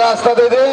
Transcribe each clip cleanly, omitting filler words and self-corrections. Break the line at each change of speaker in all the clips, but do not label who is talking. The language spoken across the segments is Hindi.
रास्ता दे दे।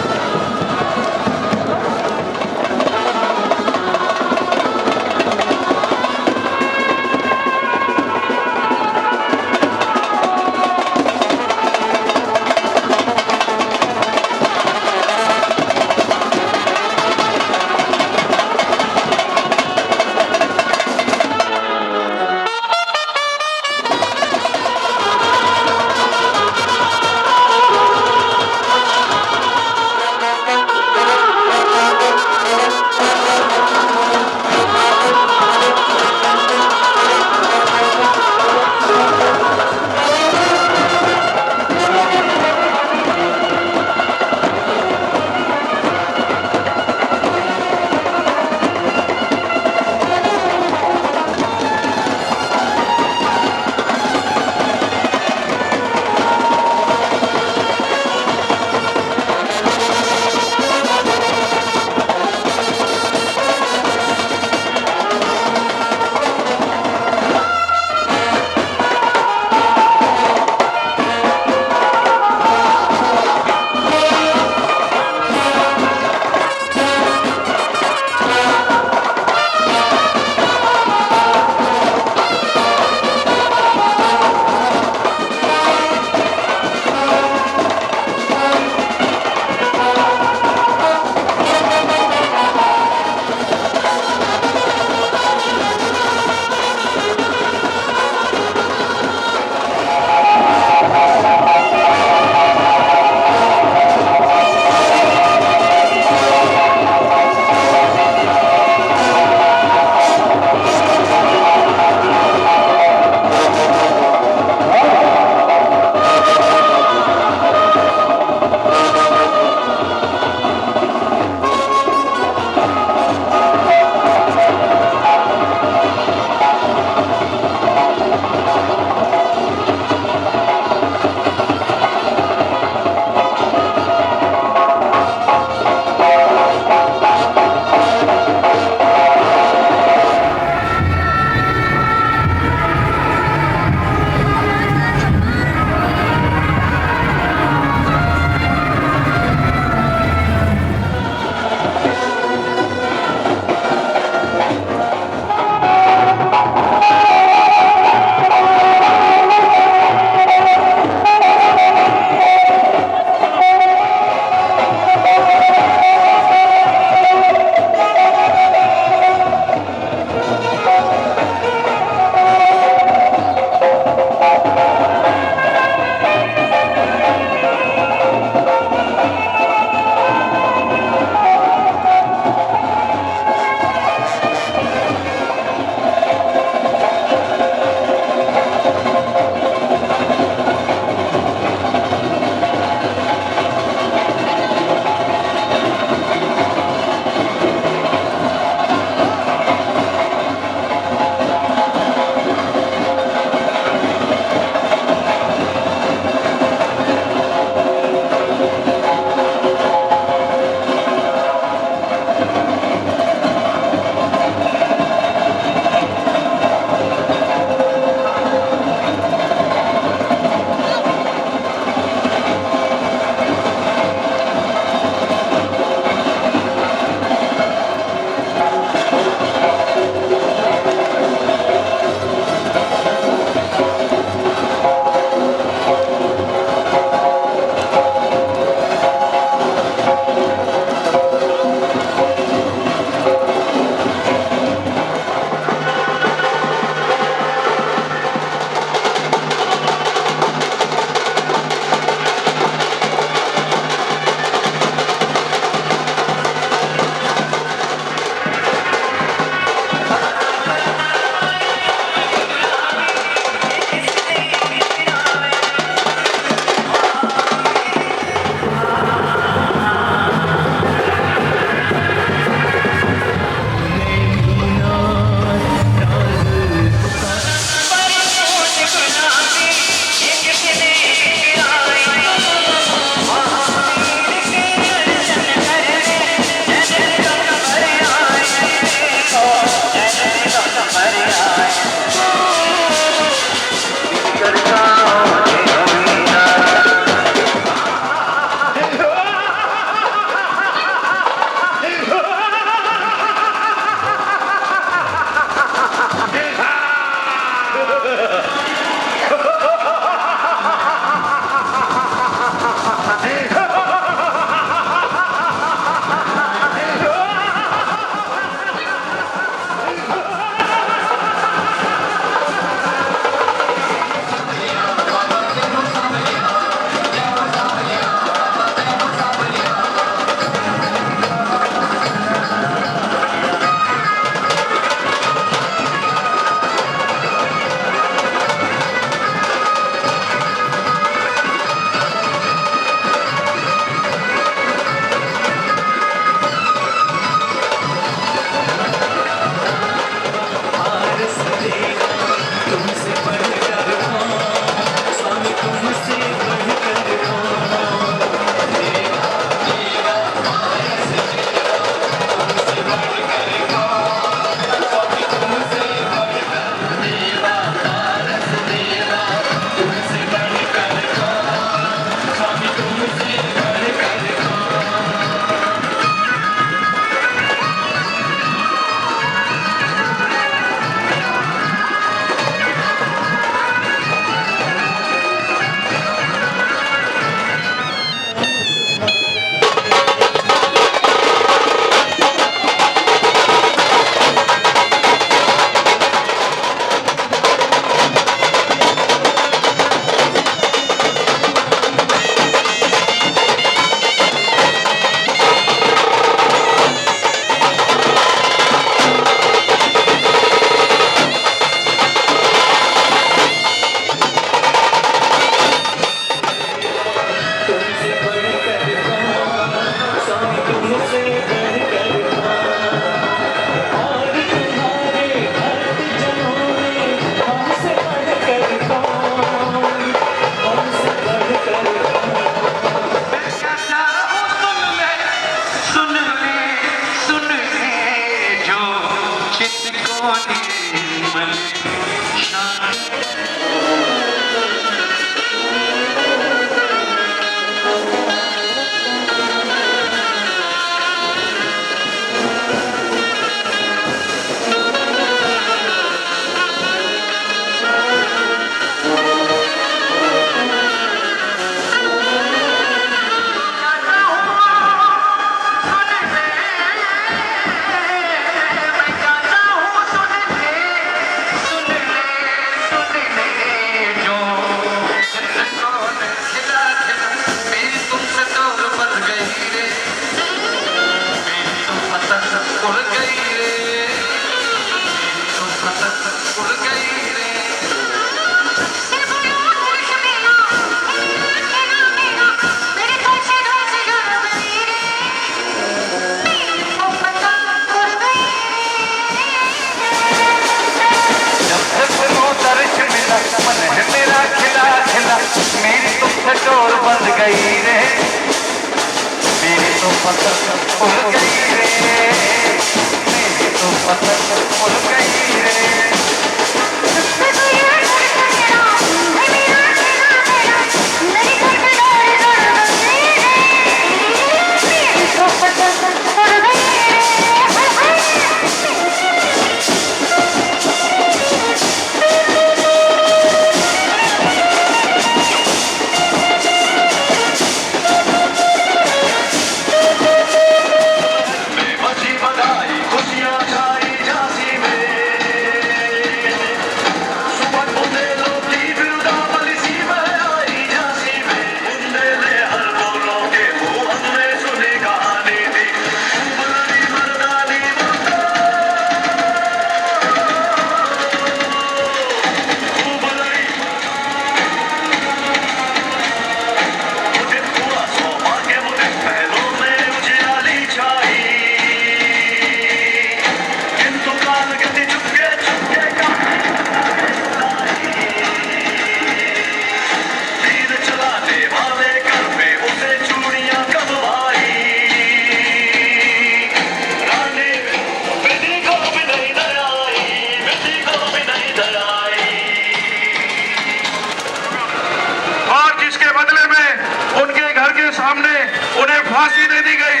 उन्हें फांसी दे दी गई।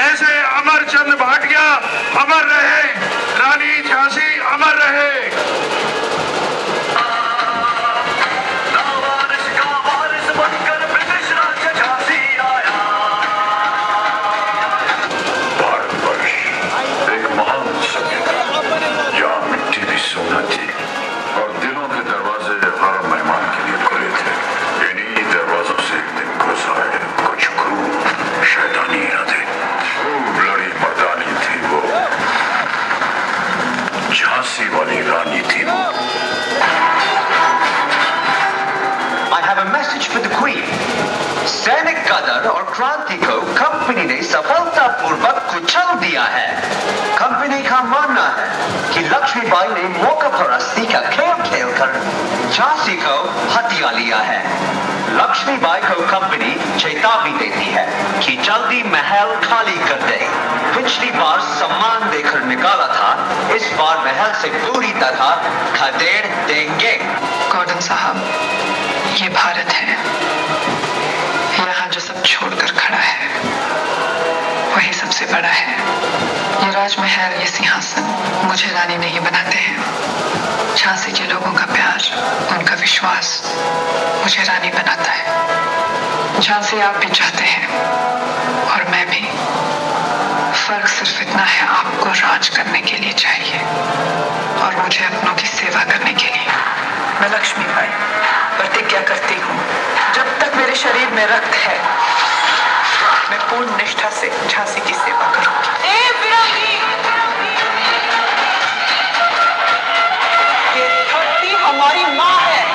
ऐसे अमरचंद भाटिया अमर रहे, रानी झांसी अमर रहे।
भारतवर्ष एक महान सभ्यता, जहाँ मिट्टी भी सोना थी और दिलों के दरवाजे हर मेहमान के लिए खुले थे। इन्हीं दरवाजों से एक दिन घुस आए कुछ क्रूर शैतानी इरादे। खूब लड़ी मर्दानी थी वो, झांसी वाली रानी थी वो।
I have a message for the Queen. सैनिक कदर और क्रांति को कंपनी ने सफलतापूर्वक कुचल दिया है। कंपनी का मानना है कि लक्ष्मीबाई ने मौका परस्ती का खेल खेलकर झांसी को हथिया लिया है। लक्ष्मीबाई को कंपनी चेतावनी देती है कि जल्दी महल खाली कर दे। पिछली बार सम्मान देकर निकाला था, इस बार महल से पूरी तरह खदेड़ देंगे।
गॉर्डन साहब, ये भारत है। यहाँ जो सब छोड़कर खड़ा है वही सबसे बड़ा है। ये राजमहल, ये सिंहासन मुझे रानी नहीं बनाते हैं। झांसी के लोगों का प्यार, उनका विश्वास मुझे रानी बनाता है। झांसी आप भी चाहते हैं और मैं भी। फर्क सिर्फ इतना है, आपको राज करने के लिए चाहिए और मुझे अपनों की सेवा करने के लिए। मैं लक्ष्मीबाई प्रतिज्ञा करती हूँ, जब तक मेरे शरीर में रक्त है मैं पूर्ण निष्ठा से झांसी की सेवा करूंगी। ये धरती हमारी माँ है।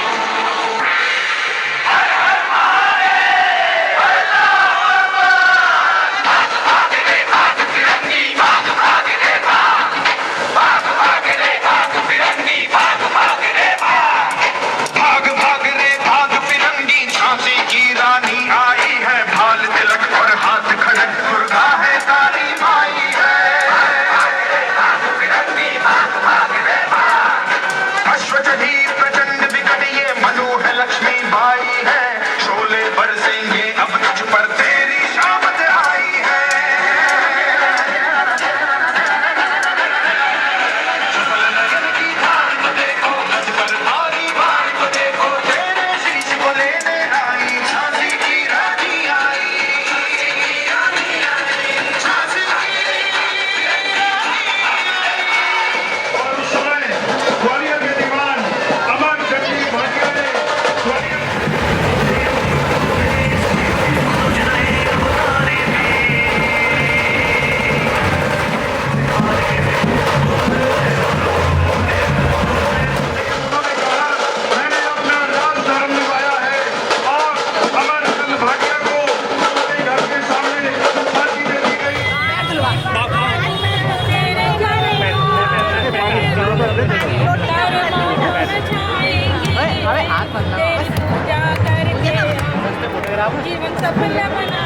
जीवन सफल बना।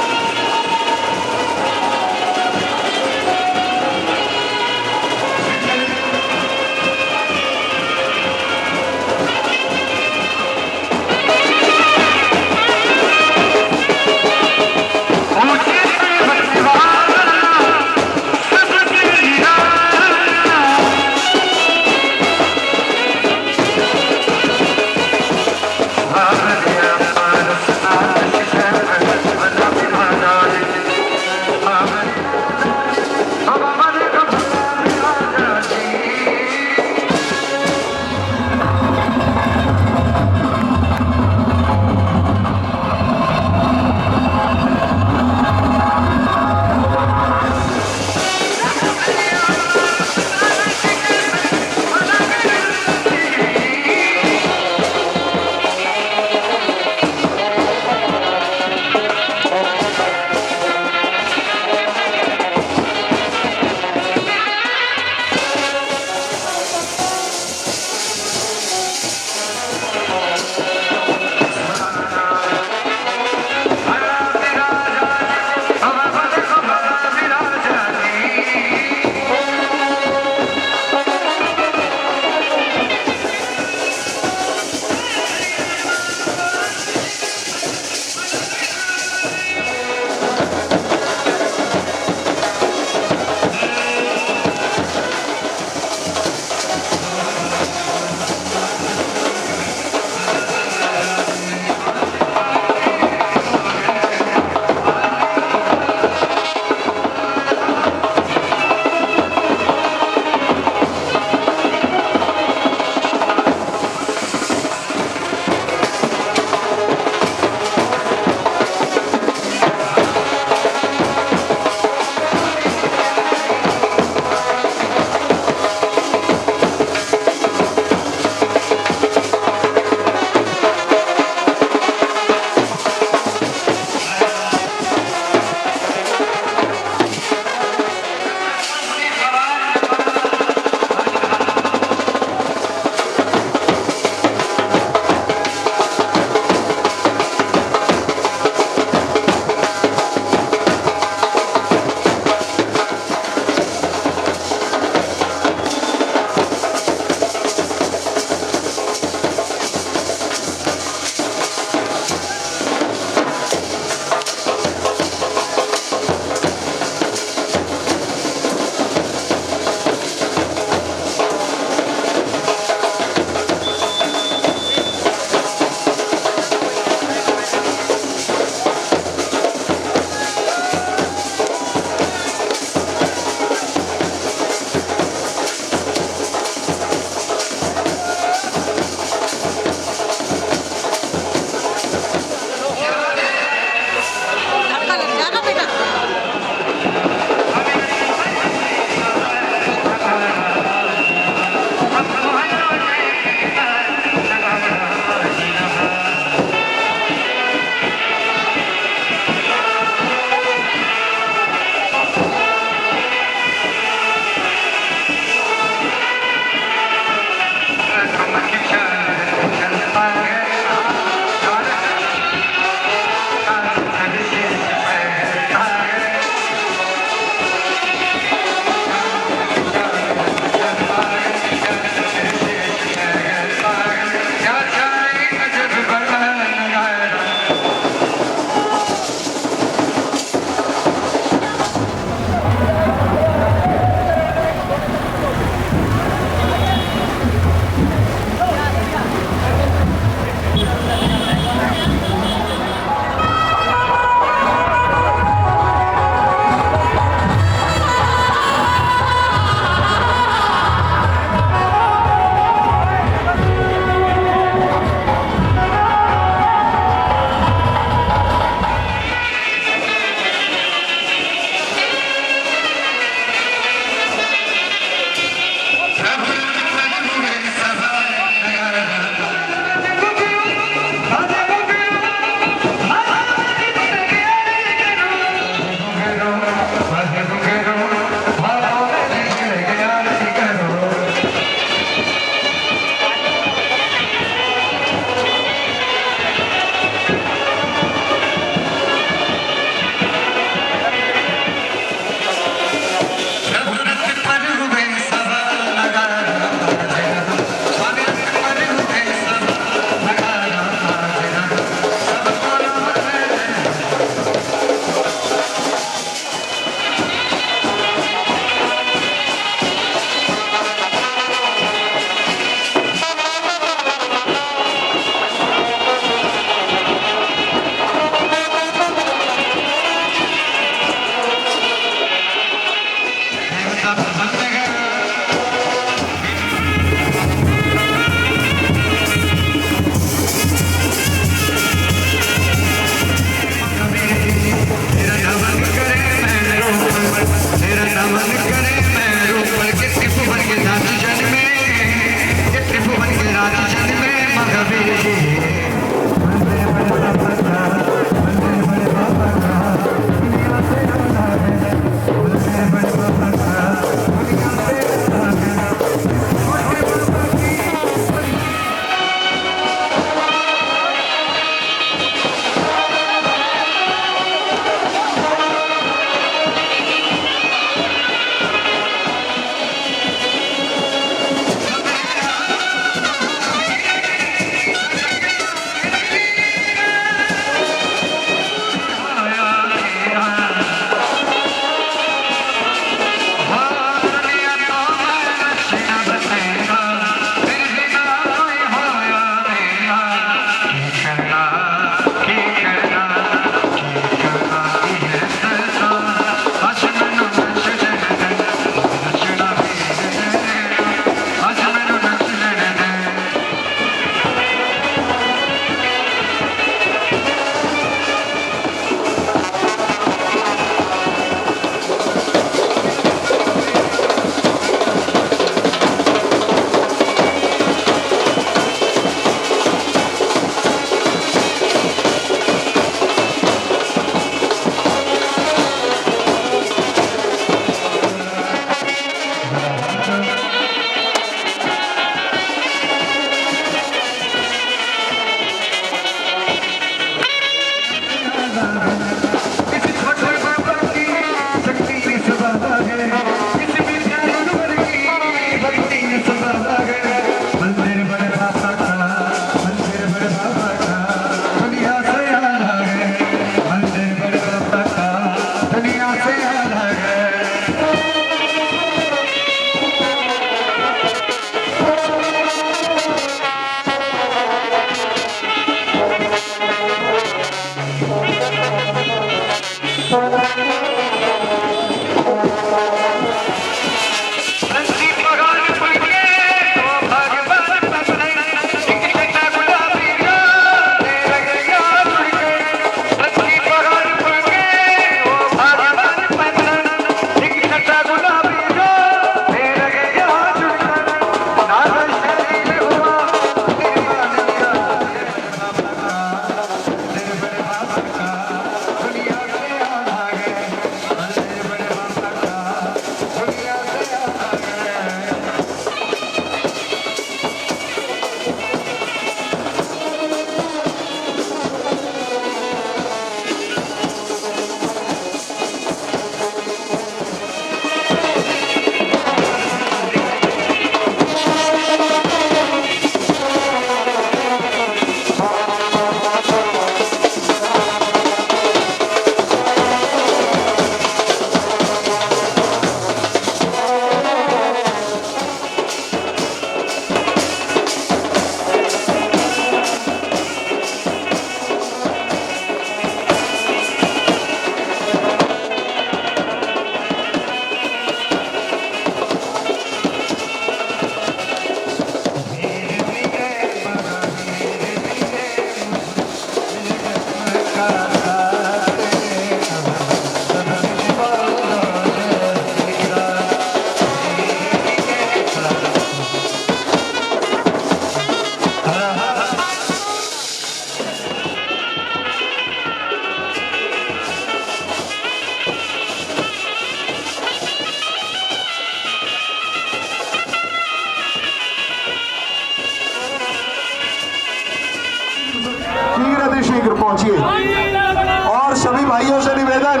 पहुंचिए। और सभी भाइयों से निवेदन,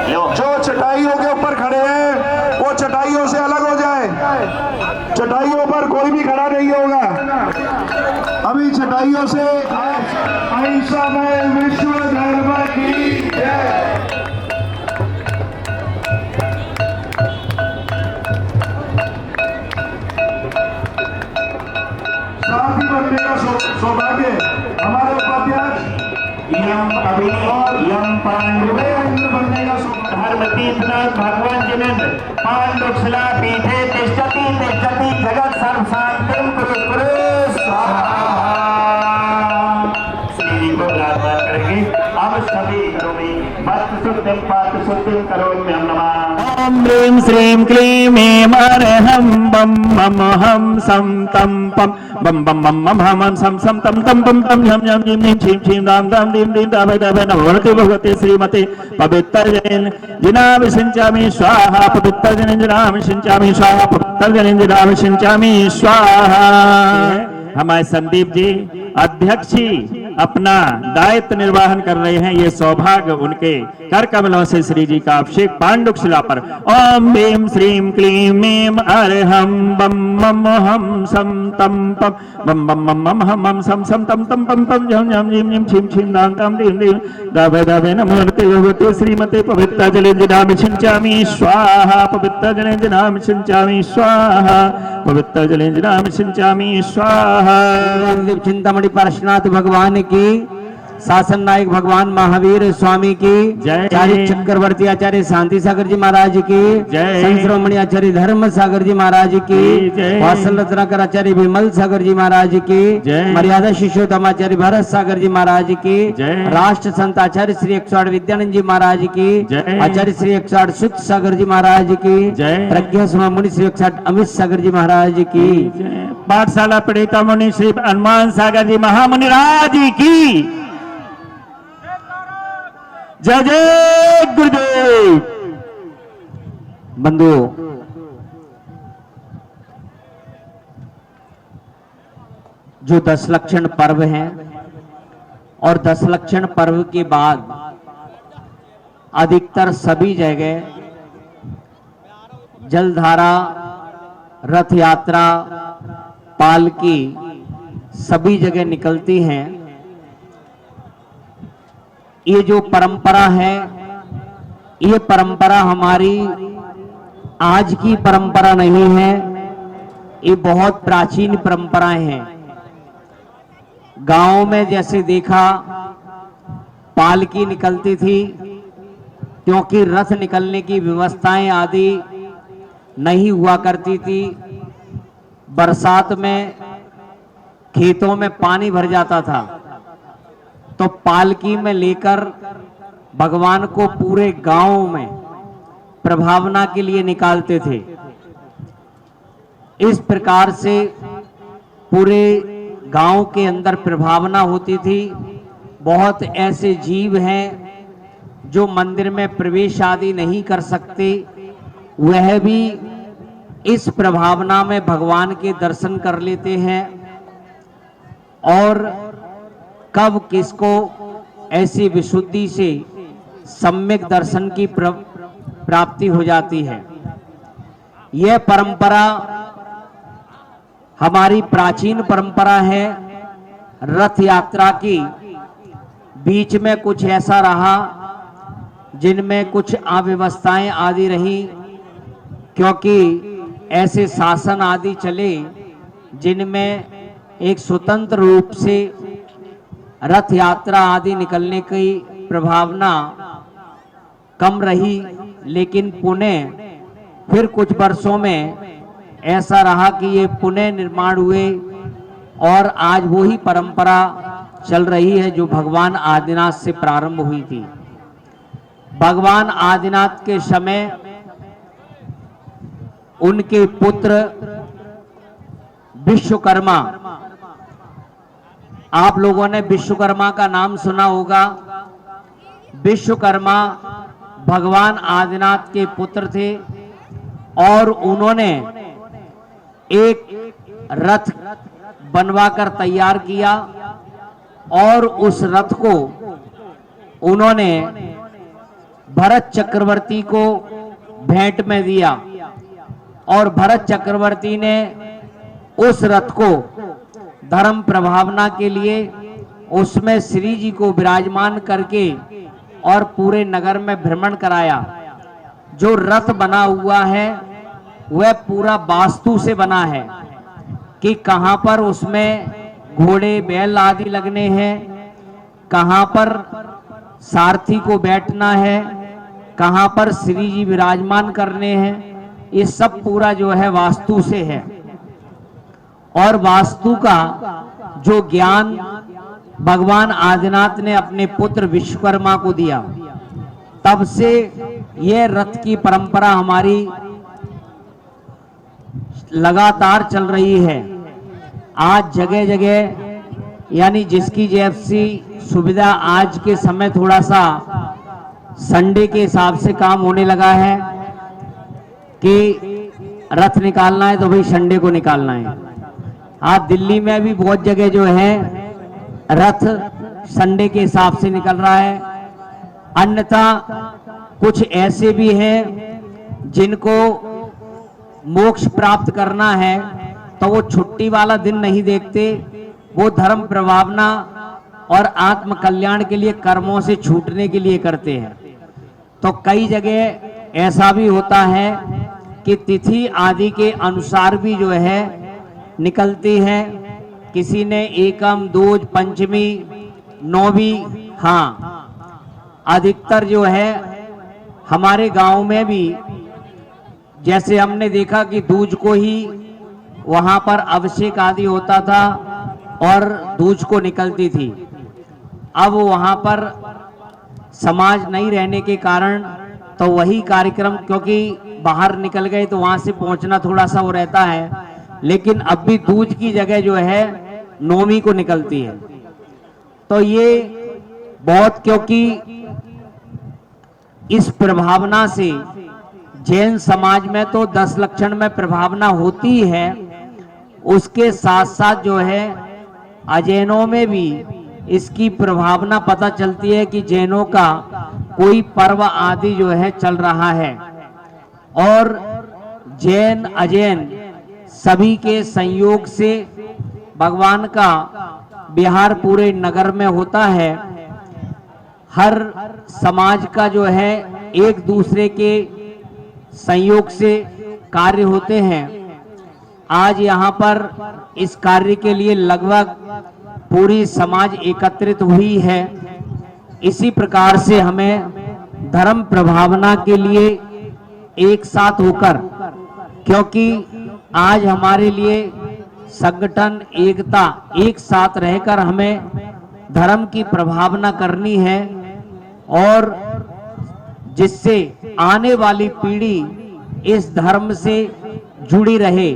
जो चटाइयों के ऊपर खड़े हैं वो चटाइयों से अलग हो जाए। चटाइयों पर कोई भी खड़ा नहीं होगा। अभी चटाइयों से अहिंसा में विश्व धर्म की जय। साथी बनने का सौभाग्य हमारे उपाध्यक्ष यम अभी और यम पांडवे बनने का
धर्म तीर्थनाथ भगवान जिनेन्द्र पांडुशिला पीठे तिष्ठति तिष्ठति जगत सर्व शांतिम कुरु कुरु स्वाहा। श्री जी को प्रार्थना करेंगे। अब सभी घरों में वस्त्र शुद्धिम पात्र शुद्धिम करोमि हम नमः। ओम ह्रीं श्रीं क्लीं ऐं अरहं बम मम हम सम तम पम बम बम मम मम हम हम सम सम तम तम पम तम झम झम झिम झिम छीम छीम दाम दाम दीम दीम दाभे दाभे नमो भगवते श्रीमते पवित्र जैन जिनाम सिंचामि स्वाहा पवित्र जैन जिनाम सिंचामि स्वाहा पवित्र जैन जिनाम सिंचामि स्वाहा। हमारे संदीप जी अध्यक्ष जी अपना दायित्व निर्वाहन कर रहे हैं। ये सौभाग्य उनके कर कमलों से श्री जी का अभिषेक पांडुक शिला पर। ओम भीम श्रीं क्लीं ऐं अरहं बम मम हम सम तम पम बम बम मम मम हम हम सम सम तम तम पम पम झम झम झिम झिम छीम छीम दाम ताम दीम दीम दाभे दाभे नमो भगवते श्रीमते पवित्र जले जिनामि सिंचामि स्वाहा पवित्र जले जिनामि सिंचामि स्वाहा पवित्र जले जिनामि सिंचामि स्वाहा। चिंतामणि पार्श्वनाथ भगवान की, शासन नायक भगवान महावीर स्वामी की
जय।
आचार्य चक्रवर्ती आचार्य शांति सागर जी महाराज की
जय।
संत शिरोमणि आचार्य धर्म सागर जी महाराज की
जय।
वात्सल रत्नाकर आचार्य विमल सागर जी महाराज की
जय।
मर्यादा शिष्योत्तम आचार्य भरत सागर जी महाराज की
जय।
राष्ट्र संत आचार्य श्री 108 विद्यानंद जी महाराज की
जय।
आचार्य श्री 108 सुत सागर जी महाराज की
जय।
प्रज्ञा सुमा मुनि श्री 108 अमित सागर जी महाराज की
पाठशाला प्रणेता मुनि श्री हनुमान सागर जी महामुनि राज की जय जय गुरुदेव।
बंधुओं, जो 10 लक्षण पर्व हैं और 10 लक्षण पर्व के बाद अधिकतर सभी जगह जलधारा, रथ यात्रा, पालकी सभी जगह निकलती हैं। ये जो परंपरा है, ये परंपरा हमारी आज की परंपरा नहीं है, ये बहुत प्राचीन परंपराएं हैं। गांव में जैसे देखा पालकी निकलती थी, क्योंकि रथ निकलने की व्यवस्थाएं आदि नहीं हुआ करती थी। बरसात में खेतों में पानी भर जाता था, तो पालकी में लेकर भगवान को पूरे गांव में प्रभावना के लिए निकालते थे। इस प्रकार से पूरे गांव के अंदर प्रभावना होती थी। बहुत ऐसे जीव हैं जो मंदिर में प्रवेश आदि नहीं कर सकते, वह भी इस प्रभावना में भगवान के दर्शन कर लेते हैं। और कब किसको ऐसी विशुद्धि से सम्यक दर्शन की प्राप्ति हो जाती है। यह परंपरा हमारी प्राचीन परंपरा है। रथ यात्रा की बीच में कुछ ऐसा रहा जिनमें कुछ अव्यवस्थाएं आदि रही, क्योंकि ऐसे शासन आदि चले जिनमें एक स्वतंत्र रूप से रथ यात्रा आदि निकलने की प्रभावना कम रही। लेकिन पुनः फिर कुछ वर्षों में ऐसा रहा कि ये पुनः निर्माण हुए और आज वही परंपरा चल रही है जो भगवान आदिनाथ से प्रारंभ हुई थी। भगवान आदिनाथ के समय उनके पुत्र विश्वकर्मा, आप लोगों ने विश्वकर्मा का नाम सुना होगा। विश्वकर्मा भगवान आदिनाथ के पुत्र थे और उन्होंने एक रथ बनवाकर तैयार किया और उस रथ को
उन्होंने भरत चक्रवर्ती को भेंट में दिया और भरत चक्रवर्ती ने उस रथ को धर्म प्रभावना के लिए उसमें श्री जी को विराजमान करके और पूरे नगर में भ्रमण कराया। जो रथ बना हुआ है वह पूरा वास्तु से बना है कि कहां पर उसमें घोड़े बैल आदि लगने हैं, कहां पर सारथी को बैठना है, कहां पर श्री जी विराजमान करने हैं। ये सब पूरा जो है वास्तु से है। और वास्तु का जो ज्ञान भगवान आदिनाथ ने अपने पुत्र विश्वकर्मा को दिया, तब से यह रथ की परंपरा हमारी लगातार चल रही है। आज जगह जगह यानी जिसकी जैसी सुविधा, आज के समय थोड़ा सा संडे के हिसाब से काम होने लगा है कि रथ निकालना है तो भाई संडे को निकालना है। आज दिल्ली में भी बहुत जगह जो है रथ संडे के हिसाब से निकल रहा है। अन्यथा कुछ ऐसे भी हैं जिनको मोक्ष प्राप्त करना है तो वो छुट्टी वाला दिन नहीं देखते, वो धर्म प्रभावना और आत्म कल्याण के लिए कर्मों से छूटने के लिए करते हैं। तो कई जगह ऐसा भी होता है कि तिथि आदि के अनुसार भी जो है निकलती है। किसी ने एकम, दूज, पंचमी, नौवीं, हाँ अधिकतर जो है हमारे गांव में भी जैसे हमने देखा कि दूज को ही वहां पर अभिषेक आदि होता था और दूज को निकलती थी। अब वहां पर समाज नहीं रहने के कारण तो वही कार्यक्रम, क्योंकि बाहर निकल गए तो वहां से पहुंचना थोड़ा सा वो रहता है, लेकिन अब भी दूज की जगह जो है नौवीं को निकलती है। तो ये बहुत, क्योंकि इस प्रभावना से जैन समाज में तो 10 लक्षण में प्रभावना होती है, उसके साथ साथ जो है अजैनों में भी इसकी प्रभावना पता चलती है कि जैनों का कोई पर्व आदि जो है चल रहा है। और जैन अजैन सभी के संयोग से भगवान का विहार पूरे नगर में होता है। हर समाज का जो है एक दूसरे के संयोग से कार्य होते हैं। आज यहाँ पर इस कार्य के लिए लगभग पूरी समाज एकत्रित हुई है। इसी प्रकार से हमें धर्म प्रभावना के लिए एक साथ होकर, क्योंकि आज हमारे लिए संगठन, एकता, एक साथ रहकर हमें धर्म की प्रभावना करनी है और जिससे आने वाली पीढ़ी इस धर्म से जुड़ी रहे।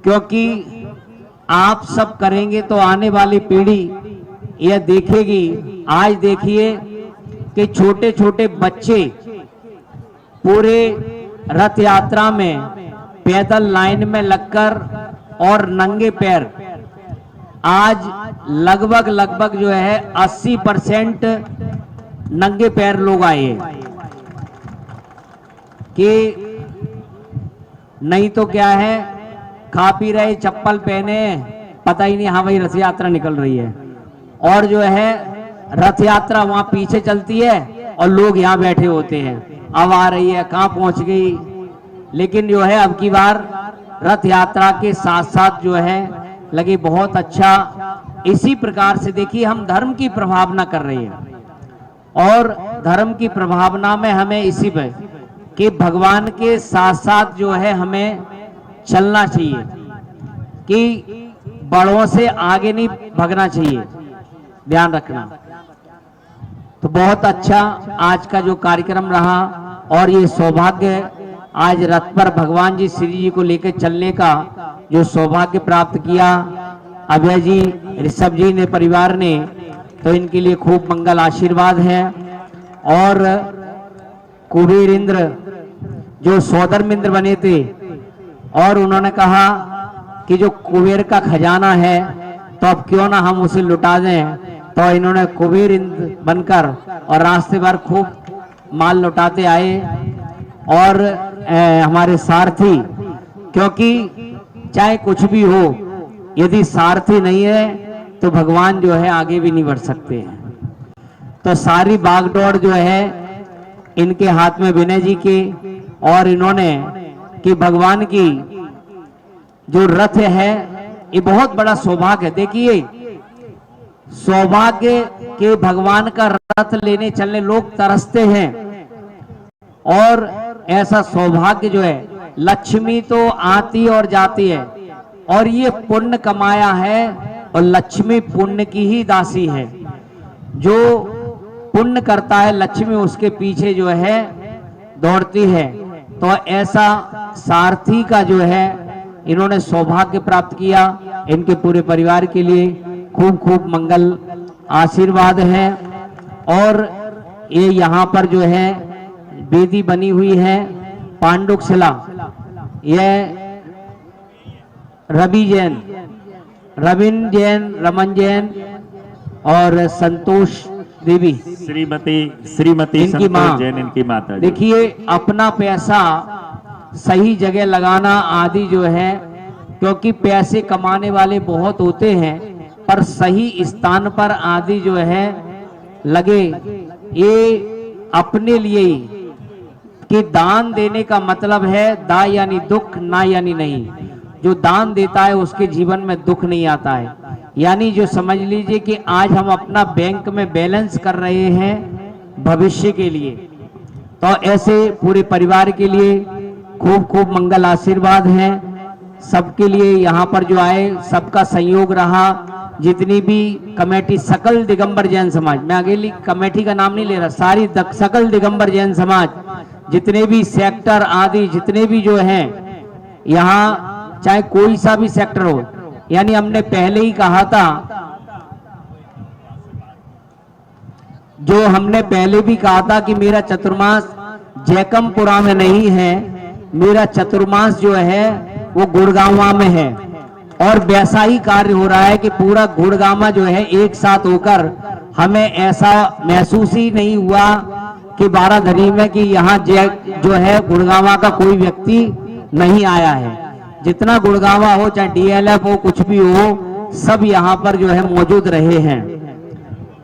क्योंकि आप सब करेंगे तो आने वाली पीढ़ी यह देखेगी। आज देखिए कि छोटे छोटे बच्चे पूरे रथ यात्रा में पैदल लाइन में लगकर और नंगे पैर, आज लगभग जो है 80% नंगे पैर लोग आए कि नहीं तो क्या है, खा पी रहे, चप्पल पहने, पता ही नहीं, हाँ भाई रथ यात्रा निकल रही है। और जो है रथ यात्रा वहां पीछे चलती है और लोग यहाँ बैठे होते हैं, अब आ रही है, कहाँ पहुंच गई। लेकिन जो है अब की बार रथ यात्रा के साथ साथ जो है लगे बहुत अच्छा। इसी प्रकार से देखिए हम धर्म की प्रभावना कर रहे हैं और धर्म की प्रभावना में हमें इसी पे कि भगवान के साथ साथ जो है हमें चलना चाहिए कि बड़ों से आगे नहीं भागना चाहिए, ध्यान रखना। तो बहुत अच्छा आज का जो कार्यक्रम रहा और ये सौभाग्य आज रथ पर भगवान जी श्री जी को लेकर चलने का जो सौभाग्य प्राप्त किया अभय जी, ऋषभ जी ने, परिवार ने, तो इनके लिए खूब मंगल आशीर्वाद है। और कुबेर इंद्र जो सौधर्मिंद्र बने थे और उन्होंने कहा कि जो कुबेर का खजाना है तो अब क्यों ना हम उसे लुटा दें, तो इन्होंने कुबेर इंद्र बनकर और रास्ते भर खूब माल लौटाते आए। और हमारे सारथी, क्योंकि चाहे कुछ भी हो, यदि सारथी नहीं है तो भगवान जो है आगे भी नहीं बढ़ सकते हैं। तो सारी बागडोर जो है इनके हाथ में विनय जी के, और इन्होंने कि भगवान की जो रथ है ये बहुत बड़ा सौभाग्य है। देखिए, सौभाग्य के भगवान का रथ लेने चलने लोग तरसते हैं, और ऐसा सौभाग्य जो है, लक्ष्मी तो आती और जाती है, और ये पुण्य कमाया है, और लक्ष्मी पुण्य की ही दासी है। जो पुण्य करता है लक्ष्मी उसके पीछे जो है दौड़ती है। तो ऐसा सारथी का जो है इन्होंने सौभाग्य प्राप्त किया। इनके पूरे परिवार के लिए खूब खूब मंगल आशीर्वाद है। और ये यहाँ पर जो है वेदी बनी हुई है पांडुक शिला, यह रवि जैन, रविन जैन, रमन जैन और संतोष देवी
श्रीमती
इनकी माँ
जैन, इनकी माता।
देखिए, अपना पैसा सही जगह लगाना आदि जो है, क्योंकि पैसे कमाने वाले बहुत होते हैं पर सही स्थान पर आदि जो है लगे, ये अपने लिए ही कि दान देने का मतलब है दा यानी दुख, ना यानी नहीं। जो दान देता है उसके जीवन में दुख नहीं आता है। यानी जो समझ लीजिए कि आज हम अपना बैंक में बैलेंस कर रहे हैं भविष्य के लिए। तो ऐसे पूरे परिवार के लिए खूब खूब मंगल आशीर्वाद हैं सबके लिए। यहाँ पर जो आए सबका सहयोग रहा। जितनी भी कमेटी, सकल दिगंबर जैन समाज, मैं अकेली कमेटी का नाम नहीं ले रहा, सारी सकल दिगंबर जैन समाज, जितने भी सेक्टर आदि जितने भी जो हैं यहाँ, चाहे कोई सा भी सेक्टर हो, यानी हमने पहले ही कहा था, जो हमने पहले भी कहा था कि मेरा चतुर्मास जैकमपुरा में नहीं है, मेरा चतुर्मास जो है वो गुड़गांवा में है। और वैसा ही कार्य हो रहा है कि पूरा गुड़गांवा जो है एक साथ होकर, हमें ऐसा महसूस ही नहीं हुआ कि बाराधरी में कि यहाँ जो है गुड़गांवा का कोई व्यक्ति नहीं आया है। जितना गुड़गांवा हो, चाहे डीएलएफ हो, कुछ भी हो, सब यहाँ पर जो है मौजूद रहे हैं।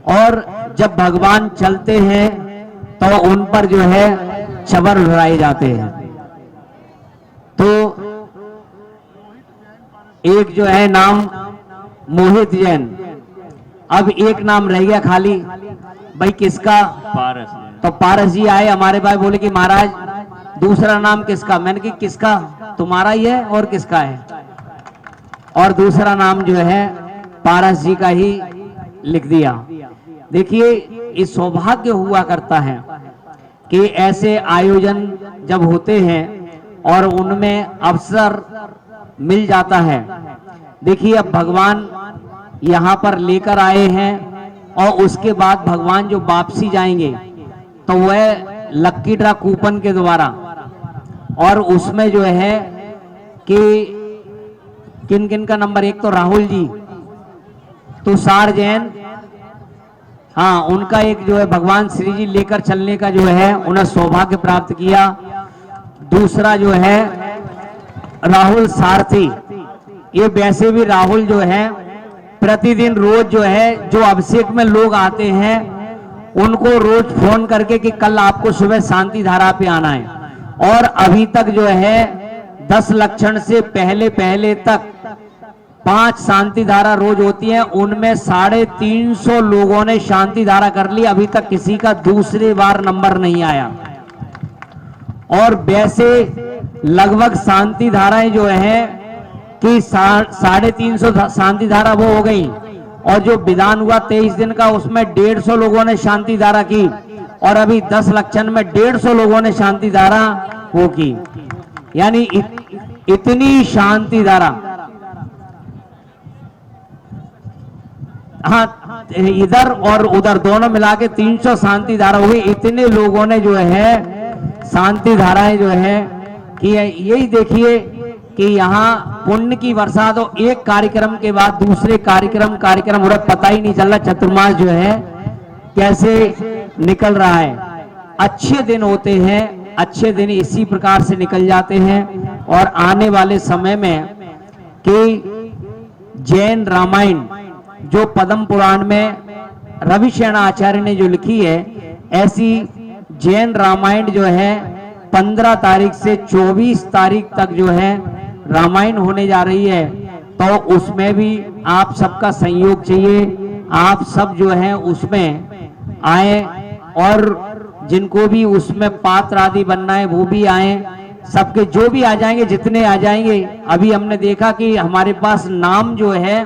और जब भगवान चलते हैं तो उन पर जो है चबर उड़ाए जाते हैं। तो एक जो है नाम मोहित जैन, अब एक नाम रह गया खाली, भाई किसका?
पारस।
तो पारस जी आए हमारे भाई, बोले कि महाराज दूसरा नाम किसका? मैंने कि किसका? तुम्हारा ही है और किसका है? और दूसरा नाम जो है पारस जी का ही लिख दिया। देखिए, ये सौभाग्य हुआ करता है कि ऐसे आयोजन जब होते हैं और उनमें अवसर मिल जाता है। देखिए, अब भगवान यहाँ पर लेकर आए हैं और उसके बाद भगवान जो वापसी जाएंगे तो वह लक्की ड्रा कूपन के द्वारा, और उसमें जो है कि किन किन का नंबर, एक तो राहुल जी, तुषार जैन, हाँ उनका एक जो है भगवान श्री जी लेकर चलने का जो है उन्हें सौभाग्य प्राप्त किया। दूसरा जो है राहुल सारथी, ये वैसे भी राहुल जो है प्रतिदिन रोज जो है जो अभिषेक में लोग आते हैं उनको रोज फोन करके कि कल आपको सुबह शांति धारा पे आना है। और अभी तक जो है 10 लक्षण से पहले पहले तक 5 शांति धारा रोज होती है, उनमें 350 लोगों ने शांति धारा कर ली। अभी तक किसी का दूसरे बार नंबर नहीं आया। और वैसे लगभग शांति धाराएं जो है कि 350 शांति धारा वो हो गई, और जो विधान हुआ 23 दिन का उसमें 150 लोगों ने शांति धारा की, और अभी 10 लक्षण में 150 लोगों ने शांति धारा वो की। यानी इतनी शांति धारा, हाँ इधर और उधर दोनों मिला के 300 शांति धारा हुई। इतने लोगों ने जो है शांति धाराएं जो है कि यही देखिए कि यहाँ पुण्य की वर्षा, तो एक कार्यक्रम के बाद दूसरे कार्यक्रम और पता ही नहीं चल रहा चतुर्मास जो है कैसे निकल रहा है। अच्छे दिन होते हैं, अच्छे दिन इसी प्रकार से निकल जाते हैं। और आने वाले समय में कि जैन रामायण जो पद्म पुराण में रविशेन आचार्य ने जो लिखी है, ऐसी जैन रामायण जो है 15 तारीख से 24 तारीख तक जो है रामायण होने जा रही है। तो उसमें भी आप सबका सहयोग चाहिए, आप सब जो है उसमें आए और जिनको भी उसमें पात्र आदि बनना है वो भी आए। सबके जो भी आ जाएंगे, जितने आ जाएंगे। अभी हमने देखा कि हमारे पास नाम जो है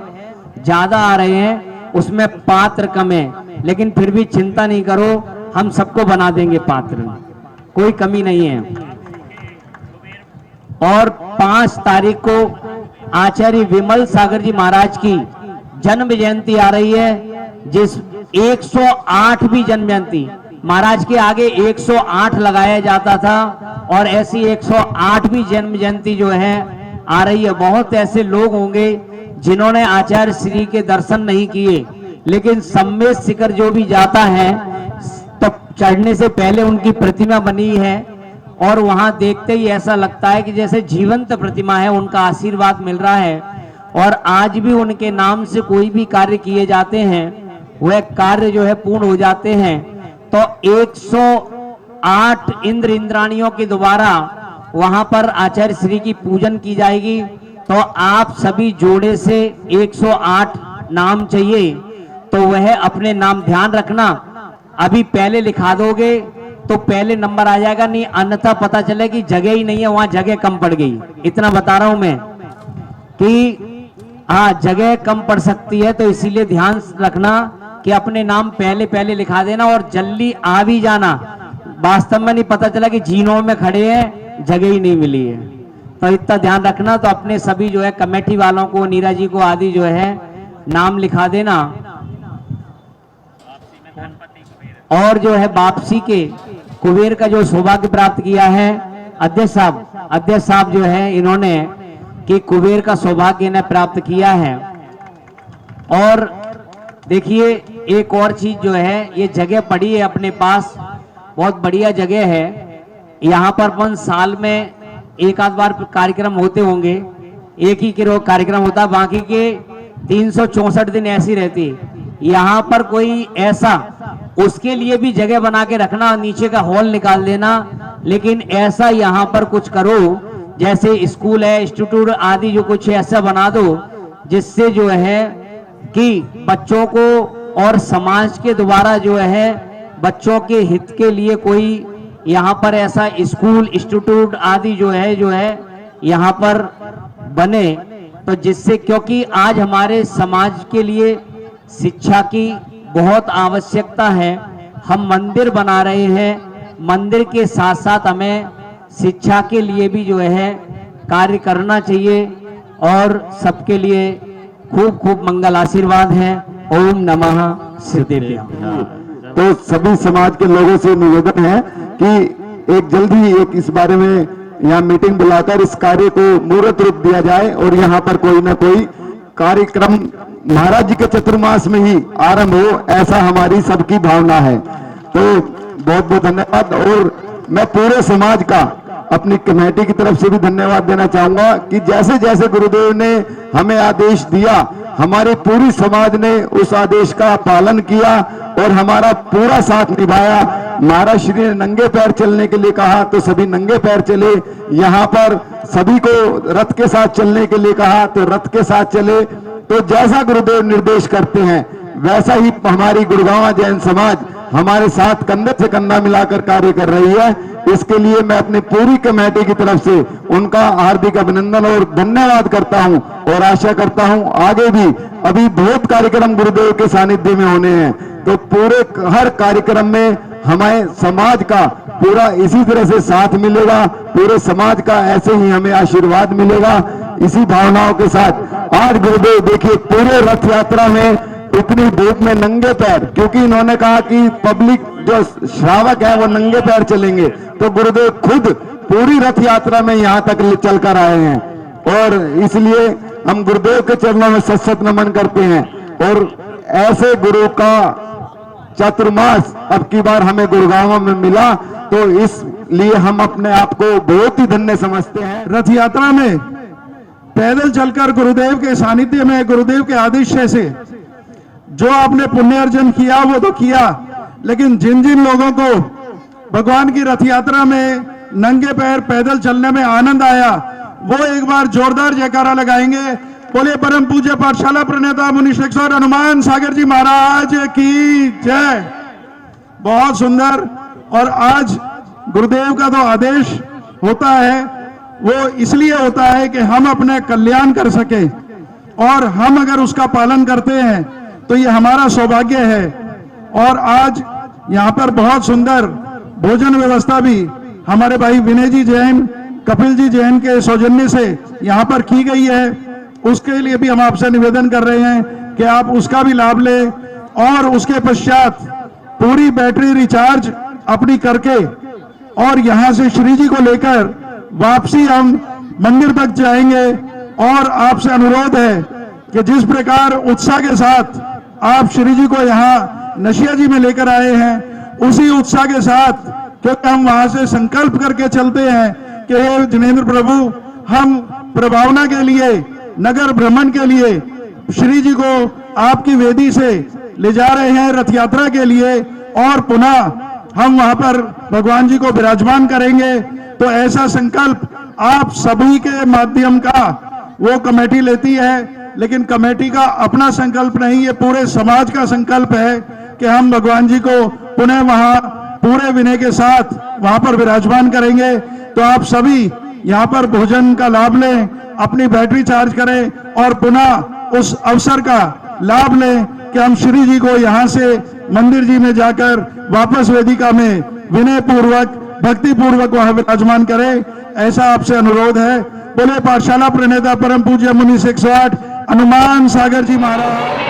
ज्यादा आ रहे हैं, उसमें पात्र कम है, लेकिन फिर भी चिंता नहीं करो, हम सबको बना देंगे पात्र, कोई कमी नहीं है। और 5 तारीख को आचार्य विमल सागर जी महाराज की जन्म जयंती आ रही है, जिस 108वीं जन्म जयंती, महाराज के आगे 108 लगाया जाता था और ऐसी 108वीं जन्म जयंती जो है आ रही है। बहुत ऐसे लोग होंगे जिन्होंने आचार्य श्री के दर्शन नहीं किए, लेकिन सम्मेद शिखर जो भी जाता है तो चढ़ने से पहले उनकी प्रतिमा बनी है और वहां देखते ही ऐसा लगता है कि जैसे जीवंत प्रतिमा है, उनका आशीर्वाद मिल रहा है। और आज भी उनके नाम से कोई भी कार्य किए जाते हैं, वह कार्य जो है पूर्ण हो जाते हैं। तो 108 इंद्र इंद्राणियों के द्वारा वहां पर आचार्य श्री की पूजन की जाएगी। तो आप सभी जोड़े से 108 नाम चाहिए, तो वह अपने नाम ध्यान रखना। अभी पहले लिखा दोगे तो पहले नंबर आ जाएगा, नहीं अन्यथा पता चले कि जगह ही नहीं है, वहां जगह कम पड़ गई। इतना बता रहा हूं मैं कि हाँ, जगह कम पड़ सकती है, तो इसीलिए ध्यान रखना कि अपने नाम पहले पहले लिखा देना और जल्दी आ भी जाना। वास्तव में नहीं पता चला कि जीनों में खड़े हैं, जगह ही नहीं मिली है, तो इतना ध्यान रखना। तो अपने सभी जो है कमेटी वालों को, नीरा जी को आदि जो है नाम लिखा देना। और जो है वापसी के कुबेर का जो सौभाग्य प्राप्त किया है अध्यक्ष साहब जो है इन्होंने कि कुबेर का सौभाग्य इन्हें प्राप्त किया है। और देखिए एक और चीज जो है, ये जगह पड़ी है अपने पास, बहुत बढ़िया जगह है। यहाँ पर अपन साल में एक आध बार कार्यक्रम होते होंगे, एक ही कार्यक्रम होता, बाकी के 364 दिन ऐसी रहती। यहाँ पर कोई ऐसा, उसके लिए भी जगह बना के रखना, नीचे का हॉल निकाल देना, लेकिन ऐसा यहाँ पर कुछ करो जैसे स्कूल है, इंस्टीट्यूट आदि, जो कुछ ऐसा बना दो जिससे जो है कि बच्चों को और समाज के द्वारा जो है बच्चों के हित के लिए कोई यहाँ पर ऐसा स्कूल इंस्टीट्यूट आदि जो है यहाँ पर बने। तो जिससे, क्योंकि आज हमारे समाज के लिए शिक्षा की बहुत आवश्यकता है। हम मंदिर बना रहे हैं, मंदिर के साथ साथ हमें शिक्षा के लिए भी जो है कार्य करना चाहिए। और सबके लिए खूब खूब मंगल आशीर्वाद है। ओम नमः शिवाय।
तो सभी समाज के लोगों से निवेदन है कि एक जल्दी एक इस बारे में यहाँ मीटिंग बुलाकर इस कार्य को मूर्त रूप दिया जाए और यहाँ पर कोई ना कोई कार्यक्रम महाराज जी के चतुर्मास में ही आरंभ हो, ऐसा हमारी सबकी भावना है। तो बहुत बहुत धन्यवाद। और मैं पूरे समाज का, अपनी कमेटी की तरफ से भी धन्यवाद देना चाहूंगा कि जैसे जैसे गुरुदेव ने हमें आदेश दिया, हमारे पूरी समाज ने उस आदेश का पालन किया और हमारा पूरा साथ निभाया। महाराज श्री ने नंगे पैर चलने के लिए कहा तो सभी नंगे पैर चले, यहाँ पर सभी को रथ के साथ चलने के लिए कहा तो रथ के साथ चले। तो जैसा गुरुदेव निर्देश करते हैं वैसा ही हमारी गुड़गांव जैन समाज हमारे साथ कंधे से कंधा मिलाकर कार्य कर रही है। इसके लिए मैं अपनी पूरी कमेटी की तरफ से उनका हार्दिक अभिनंदन और धन्यवाद करता हूं और आशा करता हूं आगे भी अभी बहुत कार्यक्रम गुरुदेव के सानिध्य में होने हैं। तो पूरे हर कार्यक्रम में हमें समाज का पूरा इसी तरह से साथ मिलेगा, पूरे समाज का ऐसे ही हमें आशीर्वाद मिलेगा। इसी भावनाओं के साथ आज गुरुदेव देखिए पूरे रथ यात्रा में इतनी धूप में नंगे पैर, क्योंकि इन्होंने कहा कि पब्लिक जो श्रावक है वो नंगे पैर चलेंगे, तो गुरुदेव खुद पूरी रथ यात्रा में यहाँ तक चलकर आए हैं। और इसलिए हम गुरुदेव के चरणों में सत नमन करते हैं। और ऐसे गुरु का चतुर्मास अब की बार हमें गुरुगांव में मिला, तो इसलिए हम अपने आप को बहुत ही धन्य समझते हैं। रथ यात्रा में पैदल चलकर गुरुदेव के सानिध्य में, गुरुदेव के आदेश से जो आपने पुण्य अर्जन किया वो तो किया, लेकिन जिन जिन लोगों को भगवान की रथ यात्रा में नंगे पैर पैदल चलने में आनंद आया, वो एक बार जोरदार जयकारा लगाएंगे। बोले परम पूज्य पाठशाला प्रणेता मुनिश्रेष्ठ हनुमान सागर जी महाराज की जय। बहुत सुंदर। और आज गुरुदेव का तो आदेश होता है, वो इसलिए होता है कि हम अपने कल्याण कर सके, और हम अगर उसका पालन करते हैं तो ये हमारा सौभाग्य है। और आज यहाँ पर बहुत सुंदर भोजन व्यवस्था भी हमारे भाई विनय जी जैन, कपिल जी जैन के सौजन्य से यहाँ पर की गई है। उसके लिए भी हम आपसे निवेदन कर रहे हैं कि आप उसका भी लाभ लें, और उसके पश्चात पूरी बैटरी रिचार्ज अपनी करके और यहाँ से श्री जी को लेकर वापसी हम मंदिर तक जाएंगे। और आपसे अनुरोध है कि जिस प्रकार उत्साह के साथ आप श्री जी को यहाँ नशिया जी में लेकर आए हैं, उसी उत्साह के साथ, क्योंकि हम वहां से संकल्प करके चलते हैं कि हे जिनेंद्र प्रभु, हम प्रभावना के लिए, नगर भ्रमण के लिए श्री जी को आपकी वेदी से ले जा रहे हैं रथ यात्रा के लिए, और पुनः हम वहां पर भगवान जी को विराजमान करेंगे। तो ऐसा संकल्प आप सभी के माध्यम का वो कमेटी लेती है, लेकिन कमेटी का अपना संकल्प नहीं, ये पूरे समाज का संकल्प है कि हम भगवान जी को पुनः वहां पूरे विनय के साथ वहां पर विराजमान करेंगे। तो आप सभी यहाँ पर भोजन का लाभ लें, अपनी बैटरी चार्ज करें, और पुनः उस अवसर का लाभ लें कि हम श्री जी को यहाँ से मंदिर जी में जाकर वापस वेदिका में विनय पूर्वक, भक्ति पूर्वक वहां विराजमान करें। ऐसा आपसे अनुरोध है। बोले पाठशाला प्रणेता परम पूज्य मुनि 108 हनुमान सागर जी महाराज।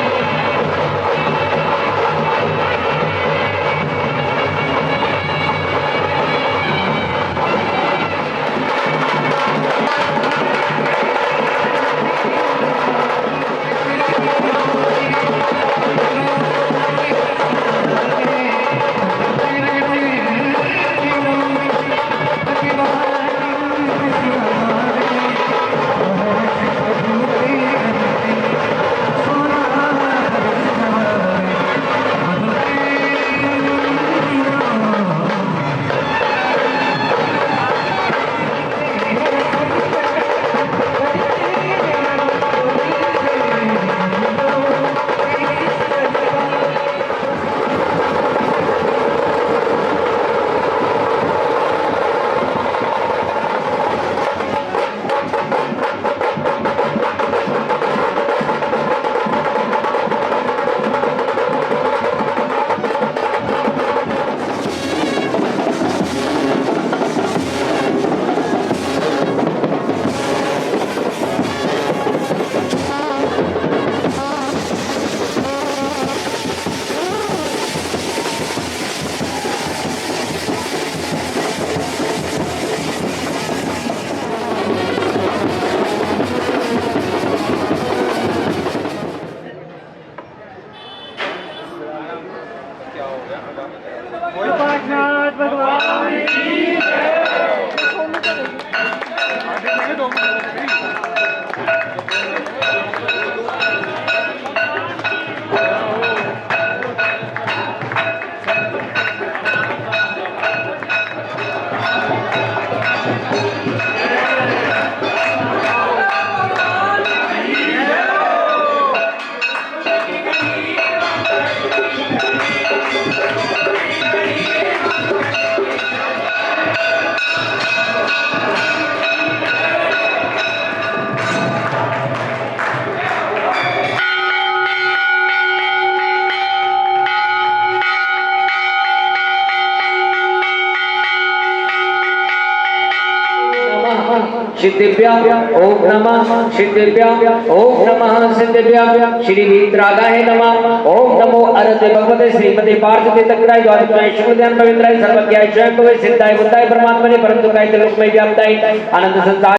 सिद्धिभ्यां ओम नमः सिद्धिभ्यां ओम नमः सिद्धिभ्यां श्री वीतरागाय नमः ओम नमो अरहते भगवते श्रीमते पार्थते तक्राय द्वादशाय शुभध्यान पवित्राय सर्वज्ञाय स्वयं सिद्धाय बुद्धाय परमात्मने परम दुःखाय त्रिलोकमय व्याप्ताय आनंद संसार